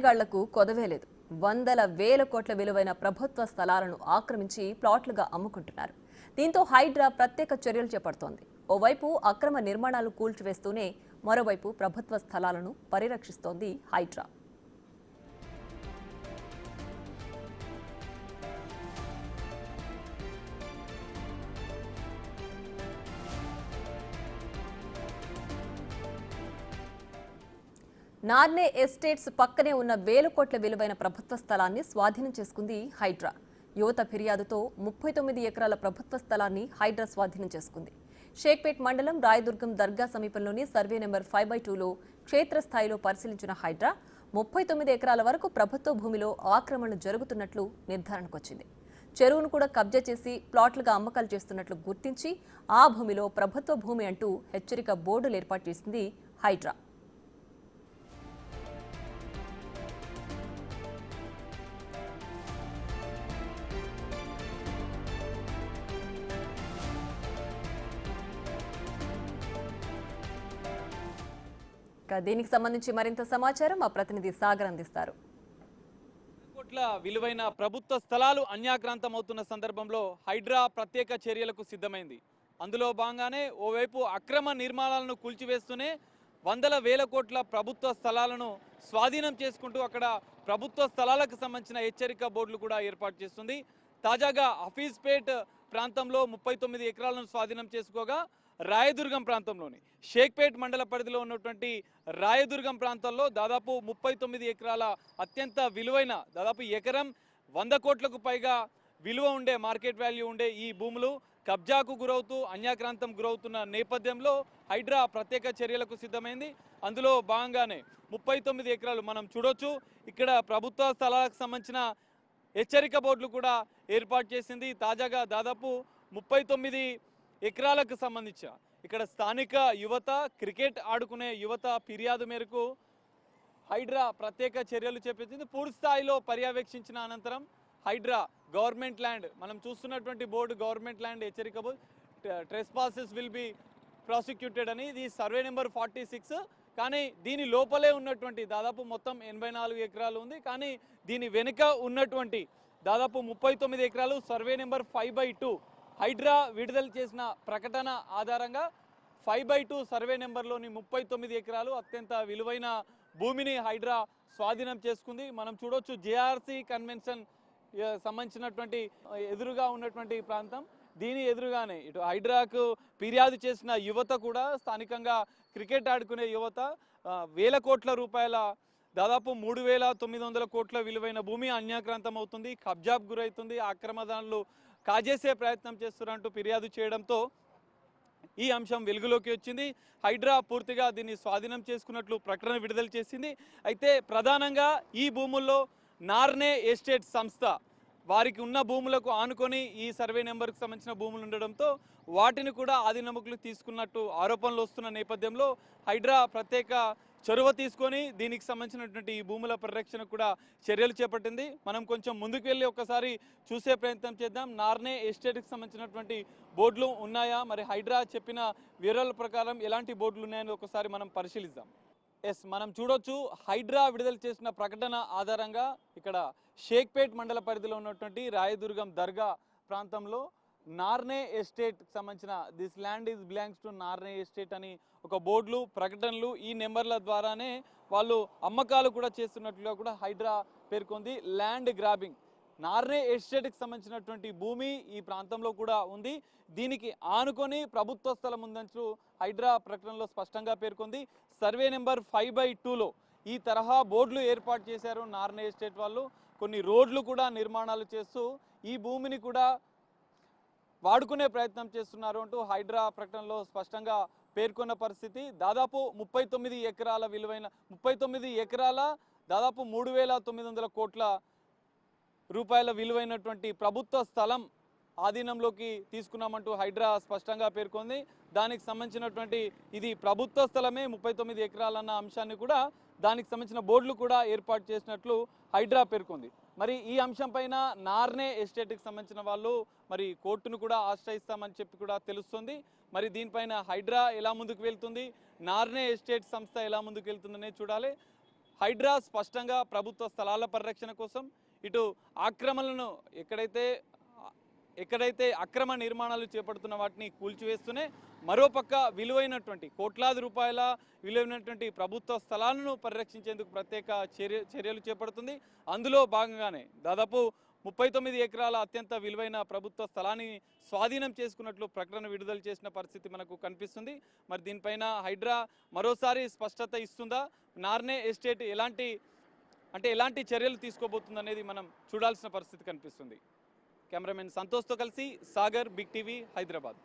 మాయగాళ్లకు కొదవేలేదు. వందల వేల కోట్ల విలువైన ప్రభుత్వ స్థలాలను ఆక్రమించి ప్లాట్లుగా అమ్ముకుంటున్నారు. దీంతో హైడ్రా ప్రత్యేక చర్యలు చేపడుతోంది. ఓవైపు అక్రమ నిర్మాణాలు కూల్చివేస్తూనే మరోవైపు ప్రభుత్వ స్థలాలను పరిరక్షిస్తోంది హైడ్రా. నార్నే ఎస్టేట్స్ పక్కనే ఉన్న వేల కోట్ల విలువైన ప్రభుత్వ స్థలాన్ని స్వాధీనం చేసుకుంది హైడ్రా. యువత ఫిర్యాదుతో 39 ఎకరాల ప్రభుత్వ స్థలాన్ని హైడ్రా స్వాధీనం చేసుకుంది. షేక్పేట్ మండలం రాయదుర్గం దర్గా సమీపంలోని సర్వే నెంబర్ 5/2లో క్షేత్రస్థాయిలో పరిశీలించిన హైడ్రా 39 ఎకరాల వరకు ప్రభుత్వ భూమిలో ఆక్రమణలు జరుగుతున్నట్లు నిర్ధారణకొచ్చింది. చెరువును కూడా కబ్జా చేసి ప్లాట్లుగా అమ్మకాలు చేస్తున్నట్లు గుర్తించి ఆ భూమిలో ప్రభుత్వ భూమి అంటూ హెచ్చరిక బోర్డులు ఏర్పాటు చేసింది హైడ్రా. దీనికి సంబంధించి మరింత సమాచారం మా ప్రతినిధి సాగర్ అందిస్తారు. కోట్ల విలువైన ప్రభుత్వ స్థలాలు అన్యాక్రాంతం అవుతున్న సందర్భంలో హైడ్రా ప్రత్యేక చర్యలకు సిద్ధమైంది. అందులో భాగంగానే ఓవైపు అక్రమ నిర్మాణాలను కూల్చివేస్తూనే వందల వేల కోట్ల ప్రభుత్వ స్థలాలను స్వాధీనం చేసుకుంటూ అక్కడ ప్రభుత్వ స్థలాలకు సంబంధించిన హెచ్చరిక బోర్డులు కూడా ఏర్పాటు చేస్తుంది. తాజాగా హఫీజ్పేట్ ప్రాంతంలో 39 ఎకరాలను స్వాధీనం చేసుకోగా రాయదుర్గం ప్రాంతంలోని షేక్పేట్ మండల పరిధిలో ఉన్నటువంటి రాయదుర్గం ప్రాంతంలో దాదాపు 39 ఎకరాల అత్యంత విలువైన దాదాపు ఎకరం 100 కోట్లకు పైగా విలువ ఉండే మార్కెట్ వాల్యూ ఉండే ఈ భూములు కబ్జాకు గురవుతూ అన్యాక్రాంతం గురవుతున్న నేపథ్యంలో హైడ్రా ప్రత్యేక చర్యలకు సిద్ధమైంది. అందులో భాగంగానే 39 ఎకరాలు మనం చూడొచ్చు. ఇక్కడ ప్రభుత్వ స్థలాలకు సంబంధించిన హెచ్చరిక బోర్డులు కూడా ఏర్పాటు చేసింది. తాజాగా దాదాపు 39 ఎకరాలకు సంబంధించి ఇక్కడ స్థానిక యువత క్రికెట్ ఆడుకునే యువత ఫిర్యాదు మేరకు హైడ్రా ప్రత్యేక చర్యలు చేపట్టింది. పూర్తి స్థాయిలో పర్యవేక్షించిన అనంతరం హైడ్రా గవర్నమెంట్ ల్యాండ్ మనం చూస్తున్నటువంటి బోర్డు గవర్నమెంట్ ల్యాండ్ హెచ్చరిక board trespasses will be prosecuted అని. ఇది సర్వే నెంబర్ 46. కానీ దీని లోపలే ఉన్నటువంటి దాదాపు మొత్తం 84 ఎకరాలు ఉంది. కానీ దీని వెనుక ఉన్నటువంటి దాదాపు 39 ఎకరాలు సర్వే నెంబర్ 5/2 హైడ్రా విడుదల చేసిన ప్రకటన ఆధారంగా 5/2 సర్వే నెంబర్లోని 39 ఎకరాలు అత్యంత విలువైన భూమిని హైడ్రా స్వాధీనం చేసుకుంది. మనం చూడొచ్చు జేఆర్సీ కన్వెన్షన్ సంబంధించినటువంటి ఎదురుగా ఉన్నటువంటి ప్రాంతం. దీని ఎదురుగానే ఇటు హైడ్రాకు ఫిర్యాదు చేసిన యువత కూడా స్థానికంగా క్రికెట్ ఆడుకునే యువత వేల కోట్ల రూపాయల దాదాపు 3,900 కోట్ల విలువైన భూమి అన్యాక్రాంతం అవుతుంది, కబ్జాకు గురవుతుంది, ఆక్రమణలు కాజేసే ప్రయత్నం చేస్తున్నట్టు ఫిర్యాదు చేయడంతో ఈ అంశం వెలుగులోకి వచ్చింది. హైడ్రా పూర్తిగా దీన్ని స్వాధీనం చేసుకున్నట్లు ప్రకటన విడుదల చేసింది. అయితే ప్రధానంగా ఈ భూముల్లో నార్నే ఎస్టేట్ సంస్థ వారికి ఉన్న భూములకు ఆనుకొని ఈ సర్వే నెంబర్కు సంబంధించిన భూములు ఉండడంతో వాటిని కూడా ఆధీనంలోకి తీసుకున్నట్టు ఆరోపణలు వస్తున్న నేపథ్యంలో హైడ్రా ప్రత్యేక చొరవ తీసుకొని దీనికి సంబంధించినటువంటి ఈ భూముల పరిరక్షణ కూడా చర్యలు చేపట్టింది. మనం కొంచెం ముందుకు వెళ్ళి ఒకసారి చూసే ప్రయత్నం చేద్దాం. నార్నే ఎస్టేట్కి సంబంధించినటువంటి బోర్డులు ఉన్నాయా, మరి హైడ్రా చెప్పిన వివరాల ప్రకారం ఎలాంటి బోర్డులు ఉన్నాయని ఒకసారి మనం పరిశీలిద్దాం. మనం చూడొచ్చు హైడ్రా విడుదల చేసిన ప్రకటన ఆధారంగా ఇక్కడ షేక్పేట్ మండల పరిధిలో ఉన్నటువంటి రాయదుర్గం దర్గా ప్రాంతంలో నార్నే ఎస్టేట్ సంబంధించిన this land is belongs to Narne estate అని ఒక బోర్డులు ప్రకటనలు ఈ నెంబర్ల ద్వారానే వాళ్ళు అమ్మకాలు కూడా చేస్తున్నట్లుగా కూడా హైడ్రా పేర్కొంది. ల్యాండ్ గ్రాబింగ్ నార్నే ఎస్టేట్కి సంబంధించినటువంటి భూమి ఈ ప్రాంతంలో కూడా ఉంది. దీనికి ఆనుకొని ప్రభుత్వ స్థలం ఉందంటూ హైడ్రా ప్రకటనలో స్పష్టంగా పేర్కొంది. సర్వే నెంబర్ 5/2లో ఈ తరహా బోర్డులు ఏర్పాటు చేశారు నార్నే ఎస్టేట్ వాళ్ళు. కొన్ని రోడ్లు కూడా నిర్మాణాలు చేస్తూ ఈ భూమిని కూడా వాడుకునే ప్రయత్నం చేస్తున్నారు అంటూ హైడ్రా ప్రకటనలో స్పష్టంగా పేర్కొన్న పరిస్థితి. దాదాపు 39 ఎకరాల విలువైన 39 ఎకరాల దాదాపు 3,900 కోట్ల రూపాయల విలువైనటువంటి ప్రభుత్వ స్థలం ఆధీనంలోకి తీసుకున్నామంటూ హైడ్రా స్పష్టంగా పేర్కొంది. దానికి సంబంధించినటువంటి ఇది ప్రభుత్వ స్థలమే 39 ఎకరాలన్న అంశాన్ని కూడా దానికి సంబంధించిన బోర్డులు కూడా ఏర్పాటు చేసినట్లు హైడ్రా పేర్కొంది. మరి ఈ అంశం పైన నార్నే ఎస్టేట్కి సంబంధించిన వాళ్ళు మరి కోర్టును కూడా ఆశ్రయిస్తామని చెప్పి కూడా తెలుస్తుంది. మరి దీనిపైన హైడ్రా ఎలా ముందుకు వెళ్తుంది, నార్నే ఎస్టేట్ సంస్థ ఎలా ముందుకు వెళ్తుందనే చూడాలి. హైడ్రా స్పష్టంగా ప్రభుత్వ స్థలాల పరిరక్షణ కోసం ఇటు ఆక్రమణలను ఎక్కడైతే అక్రమ నిర్మాణాలు చేపడుతున్న వాటిని కూల్చివేస్తూనే మరోపక్క విలువైనటువంటి కోట్లాది రూపాయల విలువైనటువంటి ప్రభుత్వ స్థలాలను పరిరక్షించేందుకు ప్రత్యేక చర్యలు చేపడుతుంది. అందులో భాగంగానే దాదాపు 39 ఎకరాల అత్యంత విలువైన ప్రభుత్వ స్థలాన్ని స్వాధీనం చేసుకున్నట్లు ప్రకటన విడుదల చేసిన పరిస్థితి మనకు కనిపిస్తుంది. మరి దీనిపైన హైడ్రా మరోసారి స్పష్టత ఇస్తుందా, నార్నే ఎస్టేట్ ఎలాంటి చర్యలు తీసుకోబోతుంది అనేది మనం చూడాల్సిన పరిస్థితి కనిపిస్తుంది. కెమెరామెన్ సంతోష్తో కలిసి సాగర్, బిగ్ టీవీ, హైదరాబాద్.